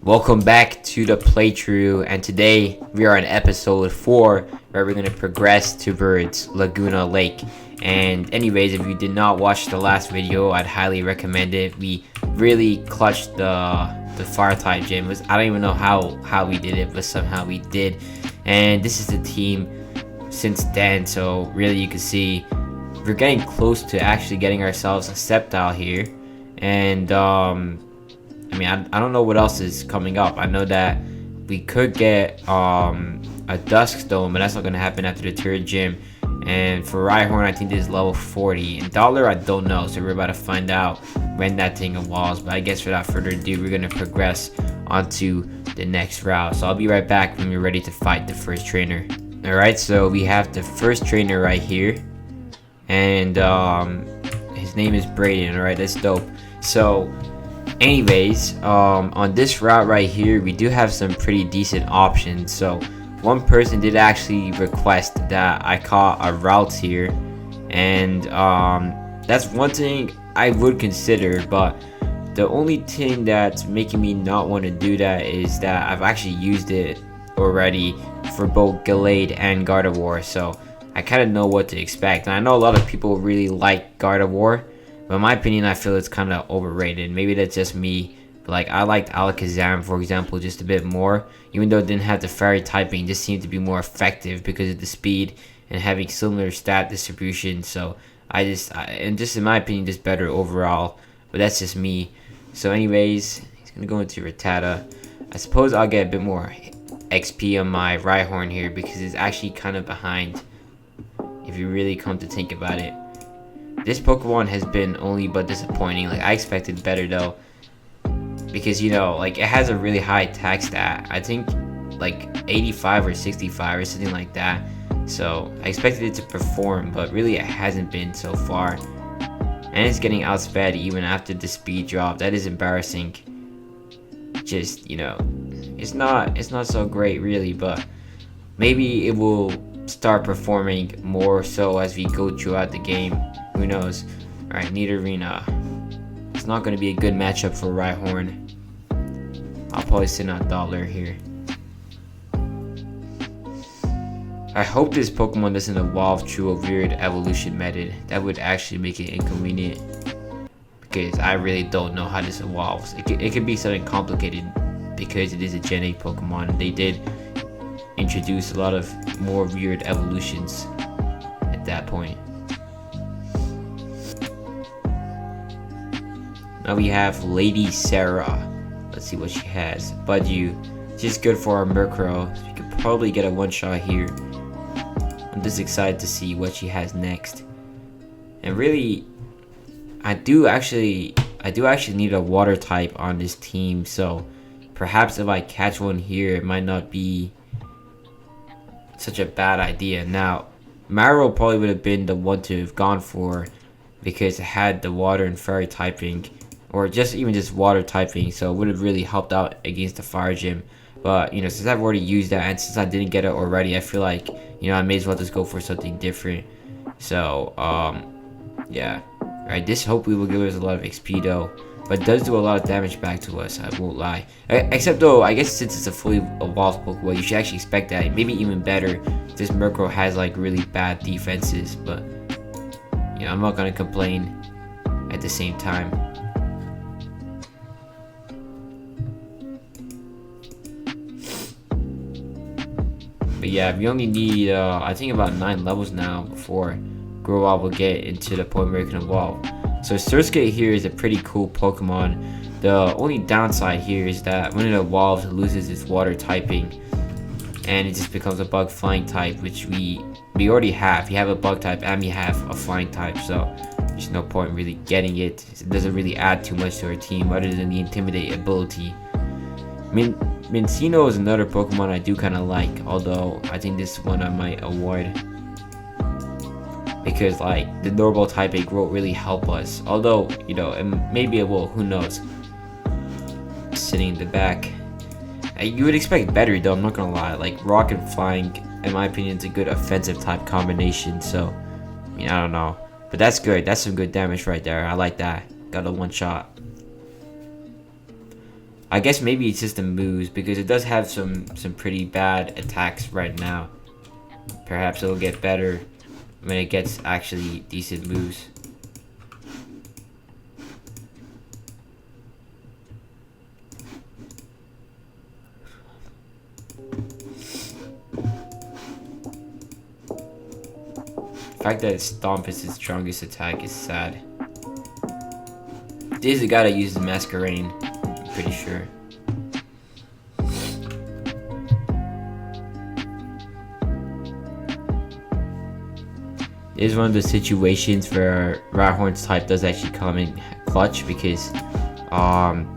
Welcome back to the playthrough, and today we are on episode 4 where we're going to progress towards Laguna Lake. And anyways, if you did not watch the last video, I'd highly recommend it. We really clutched the fire type gym. I don't even know how we did it, but somehow we did. And this is the team since then, so really you can see we're getting close to actually getting ourselves a Sceptile here. And I mean, I don't know what else is coming up. I know that we could get a Dusk Stone, but that's not going to happen after the third gym. And for Rhyhorn, I think this is level 40. And Dollar, I don't know, so we're about to find out when that thing evolves. But I guess without further ado, we're going to progress onto the next route. So I'll be right back when we're ready to fight the first trainer. Alright, so we have the first trainer right here. And his name is Brayden. Alright, that's dope. So anyways, on this route right here, we do have some pretty decent options. So one person did actually request that I caught a route here, and that's one thing I would consider, but the only thing that's making me not want to do that is that I've actually used it already for both Gallade and Gardevoir, so I kind of know what to expect. And I know a lot of people really like Gardevoir, but in my opinion, I feel it's kind of overrated. Maybe that's just me. But like, I liked Alakazam, for example, just a bit more. Even though it didn't have the fairy typing, it just seemed to be more effective because of the speed and having similar stat distribution. So and just in my opinion, just better overall. But that's just me. So anyways, he's gonna go into Rattata. I suppose I'll get a bit more XP on my Rhyhorn here because it's actually kind of behind, if you really come to think about it. This Pokemon has been only but disappointing. Like, I expected better though, because you know, like, it has a really high attack stat. I think like 85 or 65 or something like that. So I expected it to perform, but really it hasn't been so far. And it's getting outsped even after the speed drop. That is embarrassing. Just, you know, it's not so great really, but maybe it will start performing more so as we go throughout the game. Who knows? Alright, Nidorina. It's not going to be a good matchup for Rhyhorn. I'll probably send out Dollar here. I hope this Pokemon doesn't evolve through a weird evolution method. That would actually make it inconvenient, because I really don't know how this evolves. It could be something complicated because it is a Gen 8 Pokemon. They did introduce a lot of more weird evolutions at that point. Now we have Lady Sarah. Let's see what she has. Budew. Just good for our Murkrow. So we could probably get a one-shot here. I'm just excited to see what she has next. And really, I do actually need a water type on this team. So perhaps if I catch one here, it might not be such a bad idea. Now, Marill probably would have been the one to have gone for, because it had the water and fairy typing, or just water typing, so it would have really helped out against the fire gym. But you know, since I've already used that, and since I didn't get it already, I feel like, you know, I may as well just go for something different. So yeah. Alright, this hopefully will give us a lot of XP though, but it does do a lot of damage back to us, I won't lie. Except though, I guess since it's a fully evolved Pokemon, you should actually expect that. Maybe even better, this Murkrow has like really bad defenses, but you know, I'm not gonna complain at the same time. But yeah, we only need I think about 9 levels now before Growlithe will get into the point where it can evolve. So Surskit here is a pretty cool Pokemon. The only downside here is that when it evolves, it loses its water typing, and it just becomes a bug flying type, which we already have. We have a bug type and we have a flying type, so there's no point really getting it. It doesn't really add too much to our team other than the Intimidate ability. Minccino is another Pokemon I do kind of like, although I think this one I might avoid, because like the normal typing won't really help us. Although, you know, maybe it will, who knows. Sitting in the back. You would expect better though, I'm not gonna lie. Like, Rock and Flying, in my opinion, is a good offensive type combination, so I mean, I don't know. But that's good, that's some good damage right there. I like that. Got a one shot. I guess maybe it's just the moves, because it does have some pretty bad attacks right now. Perhaps it'll get better when it gets actually decent moves. The fact that Stomp is its strongest attack is sad. This is the guy that uses Masquerade, I'm pretty sure. This is one of the situations where Rhyhorn's type does actually come in clutch, because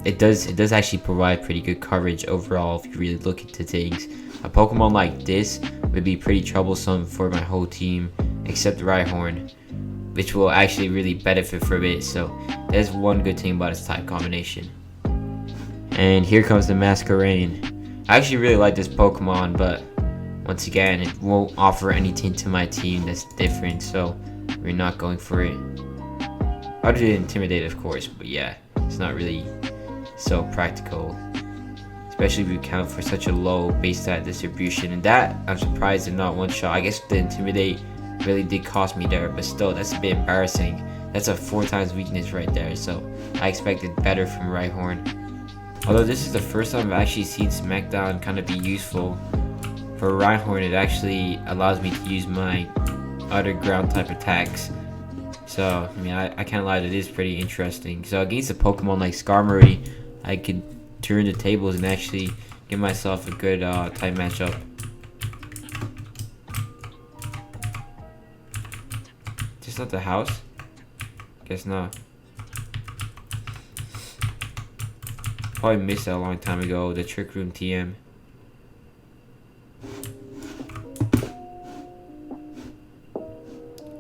it does actually provide pretty good coverage overall if you really look into things. A Pokemon like this would be pretty troublesome for my whole team except Rhyhorn, which will actually really benefit from it. So there's one good thing about its type combination. And here comes the Masquerade. I actually really like this Pokemon, but once again, it won't offer anything to my team that's different, so we're not going for it. Other than Intimidate, of course, but yeah, it's not really so practical, especially if you count for such a low base stat distribution. And that, I'm surprised did not one-shot. I guess the Intimidate really did cost me there, but still, that's a bit embarrassing. That's a 4 times weakness right there, so I expected better from Rhyhorn. Although this is the first time I've actually seen Smackdown kind of be useful. For Rhyhorn, it actually allows me to use my other ground type attacks. So, I mean, I can't lie, it is pretty interesting. So against a Pokemon like Skarmory, I could turn the tables and actually give myself a good type matchup. Just not the house? Guess not. Probably missed that a long time ago, the Trick Room TM.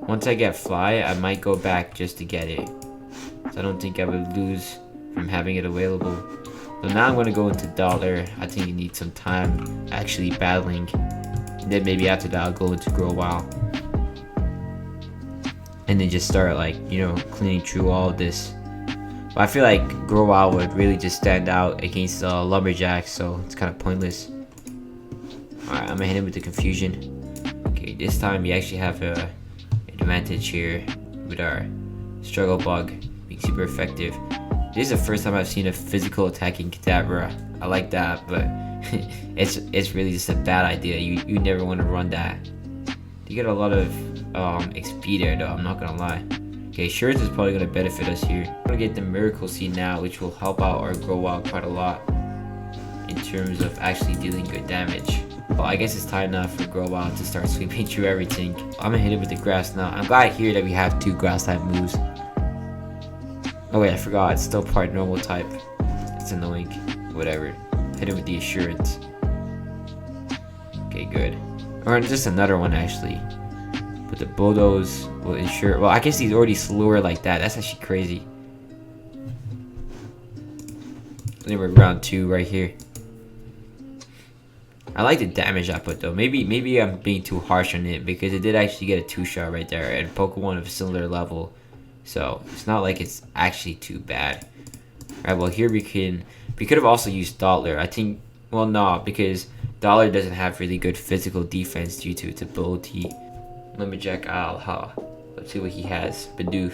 Once I get Fly, I might go back just to get it. So I don't think I would lose from having it available. So now I'm going to go into Dollar. I think you need some time actually battling. And then maybe after that I'll go into Grow Wild. And then just start, like, you know, cleaning through all of this. But I feel like Grow Wild would really just stand out against lumberjack, so it's kind of pointless. Alright, I'm gonna hit him with the Confusion. Okay, this time we actually have a advantage here with our Struggle Bug being super effective. This is the first time I've seen a physical attacking Kadabra. I like that, but it's really just a bad idea. You never want to run that. You get a lot of XP there though, I'm not gonna lie. Okay, Swords is probably gonna benefit us here. I'm gonna get the Miracle Seed now, which will help out our Grow Wild quite a lot in terms of actually dealing good damage. Well, I guess it's time now for Grow Wild to start sweeping through everything. I'm gonna hit it with the Grass now. I'm glad here that we have 2 Grass type moves. Oh wait, I forgot, it's still part Normal type. It's annoying. Whatever. Hit it with the Assurance. Okay, good. Or just another one actually. But the Bulldoze will ensure. Well, I guess he's already slower like that. That's actually crazy. Then we're round 2 right here. I like the damage output though. Maybe I'm being too harsh on it, because it did actually get a 2-shot right there and Pokemon of a similar level. So it's not like it's actually too bad. Alright, well here we could have also used Dollar. I think, well no, because Dollar doesn't have really good physical defense due to its ability. Lumberjack Alha. Let's see what he has. Bidoof.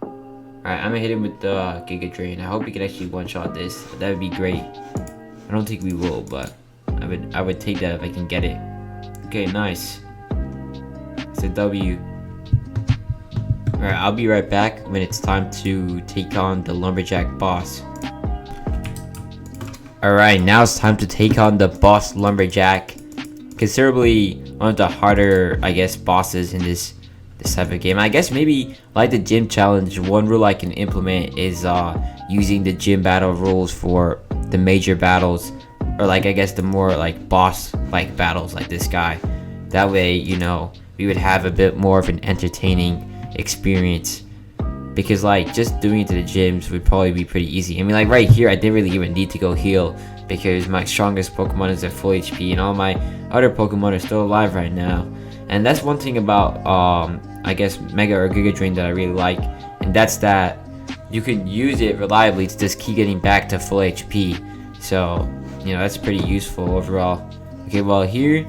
Alright, I'm gonna hit him with the Giga Drain. I hope we can actually one-shot this. That would be great. I don't think we will, but I would take that if I can get it. Okay, nice. It's a W. Alright, I'll be right back when it's time to take on the Lumberjack boss. Alright, now it's time to take on the boss Lumberjack. Considerably one of the harder, I guess, bosses in this type of game. I guess maybe like the gym challenge, one rule I can implement is using the gym battle rules for the major battles, or like I guess the more like boss like battles like this guy. That way, you know, we would have a bit more of an entertaining experience, because like just doing it to the gyms would probably be pretty easy. I mean, like right here I didn't really even need to go heal, because my strongest Pokemon is at full HP and all my other Pokemon are still alive right now. And that's one thing about I guess Mega or Giga Drain that I really like, and that's that you can use it reliably to just keep getting back to full HP. So, you know, that's pretty useful overall. Okay, well here,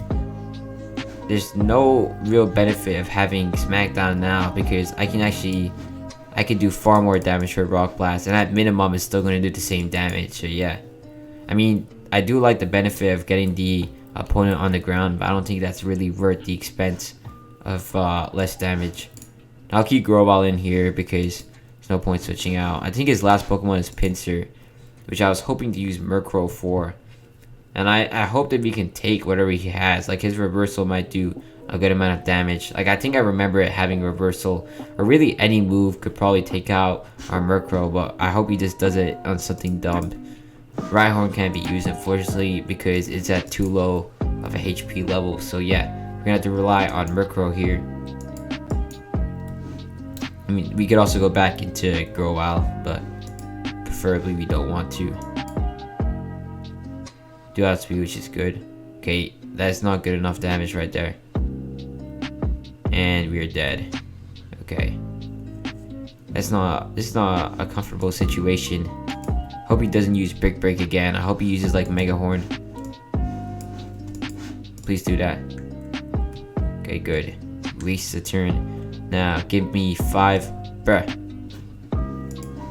there's no real benefit of having Smackdown now because I can do far more damage for Rock Blast, and at minimum it's still going to do the same damage. So yeah, I mean, I do like the benefit of getting the opponent on the ground, but I don't think that's really worth the expense of less damage. I'll keep Growball in here because there's no point switching out. I think his last Pokemon is Pinsir, which I was hoping to use Murkrow for. And I hope that we can take whatever he has. Like, his reversal might do a good amount of damage. Like, I think I remember it having reversal. Or really any move could probably take out our Murkrow. But I hope he just does it on something dumb. Rhyhorn can't be used, unfortunately, because it's at too low of a HP level. So yeah, we're going to have to rely on Murkrow here. I mean, we could also go back into Growlithe, but preferably we don't want to. Do outspeed, which is good. Okay, that's not good enough damage right there. And we are dead. Okay. This is not a comfortable situation. Hope he doesn't use Brick Break again. I hope he uses like Mega Horn. Please do that. Okay, good. Waste the turn. Now, give me 5. Bruh.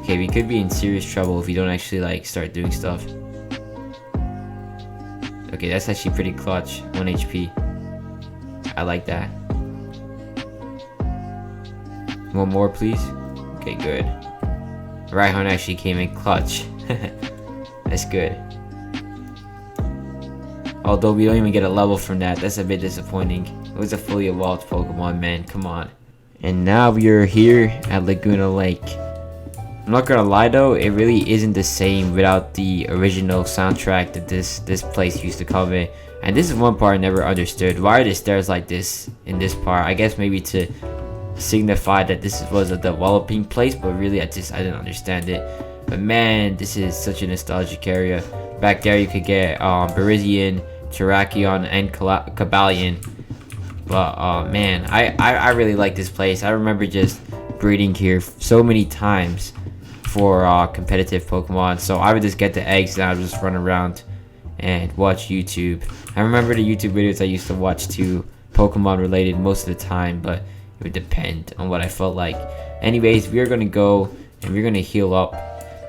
Okay, we could be in serious trouble if we don't actually like start doing stuff. Okay, that's actually pretty clutch. 1 HP. I like that. One more, please. Okay, good. Rhyhorn actually came in clutch. That's good. Although we don't even get a level from that. That's a bit disappointing. It was a fully evolved Pokemon, man. Come on. And now we are here at Laguna Lake. I'm not gonna lie though, it really isn't the same without the original soundtrack that this place used to come in. And this is one part I never understood. Why are the stairs like this in this part? I guess maybe to signify that this was a developing place, but really I didn't understand it. But man, this is such a nostalgic area. Back there you could get Barizian, Terrakion, and Cobalion. But man, I really like this place. I remember just breeding here so many times for competitive Pokemon. So I would just get the eggs and I would just run around and watch YouTube. I remember the YouTube videos I used to watch too, Pokemon related most of the time, but it would depend on what I felt like. Anyways, we are gonna go and we're gonna heal up.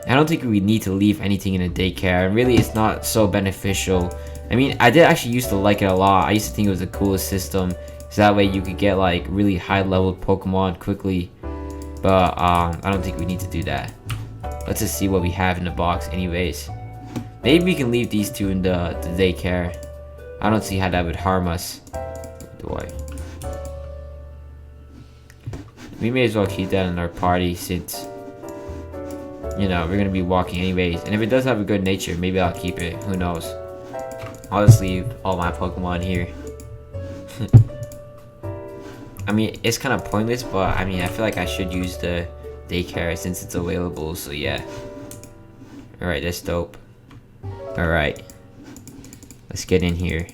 I don't think we need to leave anything in a daycare, and really it's not so beneficial. I mean, I did actually used to like it a lot. I used to think it was the coolest system, so that way you could get like really high leveled Pokemon quickly. But I don't think we need to do that. Let's just see what we have in the box anyways. Maybe we can leave these two in the daycare. I don't see how that would harm us. Do I? We may as well keep that in our party since, you know, we're gonna be walking anyways. And if it does have a good nature, maybe I'll keep it. Who knows? I'll just leave all my Pokemon here. I mean, it's kind of pointless, but I mean, I feel like I should use the daycare since it's available, so yeah. Alright, that's dope. Alright. Let's get in here.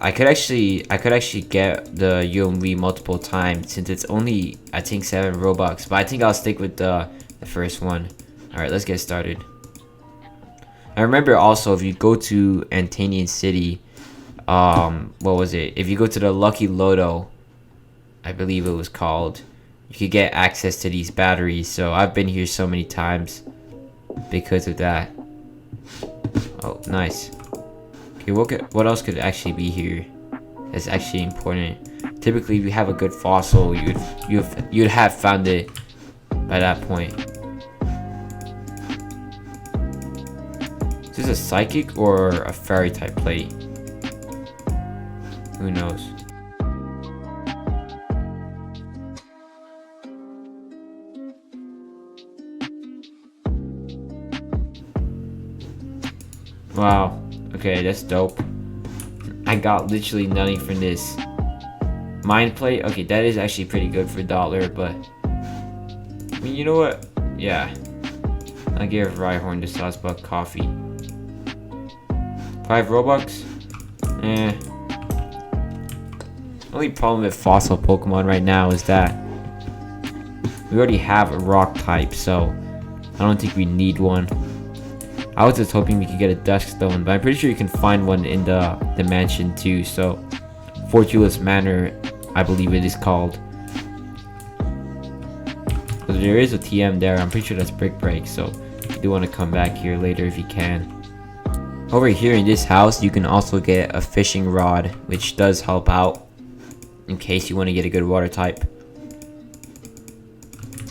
I could actually get the UMV multiple times since it's only, I think, 7 Robux, but I think I'll stick with the first one. Alright, let's get started. I remember also if you go to Antanian City, what was it? If you go to the Lucky Loto, I believe it was called, you could get access to these batteries. So I've been here so many times because of that. Oh, nice. Okay, what else could actually be here that's actually important? Typically, if you have a good fossil, you'd have found it by that point. Is this a psychic or a fairy type plate? Who knows? Wow. Okay, that's dope. I got literally nothing from this. Mind plate? Okay, that is actually pretty good for $1, but I mean, you know what? Yeah. I'll give Rhyhorn the Saucebuck coffee. 5 Robux? Eh. Only problem with fossil Pokemon right now is that we already have a rock type, so I don't think we need one. I was just hoping we could get a Dusk Stone, but I'm pretty sure you can find one in the mansion too. So Fortulus Manor, I believe it is called. But there is a TM there. I'm pretty sure that's Brick Break, so you do want to come back here later if you can. Over here in this house, you can also get a fishing rod, which does help out in case you want to get a good water type.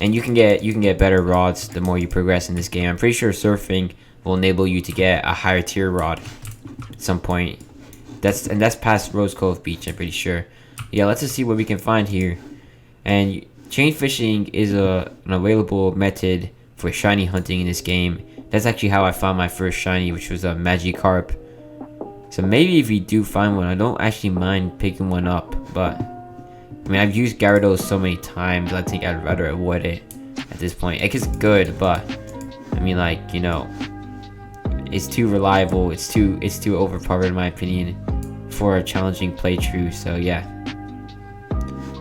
And you can get better rods the more you progress in this game. I'm pretty sure surfing will enable you to get a higher tier rod at some point. That's past Rose Cove Beach, I'm pretty sure. Yeah, let's just see what we can find here. And chain fishing is an available method for shiny hunting in this game. That's actually how I found my first shiny, which was a Magikarp. So maybe if you do find one, I don't actually mind picking one up, but I mean, I've used Gyarados so many times, I think I'd rather avoid it at this point. It is good, but I mean, like, you know, it's too reliable, it's too overpowered in my opinion for a challenging playthrough. So yeah,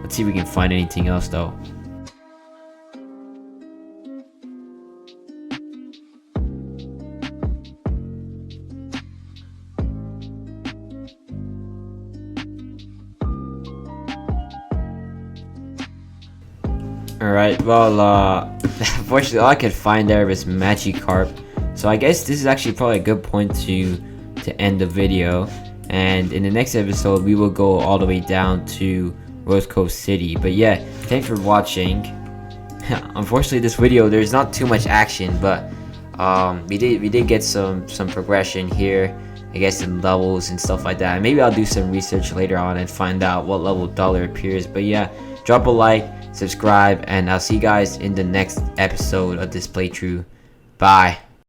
let's see if we can find anything else though. Alright, well, unfortunately all I could find there was Magikarp. So I guess this is actually probably a good point to end the video. And in the next episode, we will go all the way down to Rose Cove City. But yeah, thanks for watching. Unfortunately, this video, there's not too much action, but we did get some progression here, I guess, in levels and stuff like that. Maybe I'll do some research later on and find out what level Dollar appears. But yeah, drop a like, subscribe, and I'll see you guys in the next episode of this playthrough. Bye.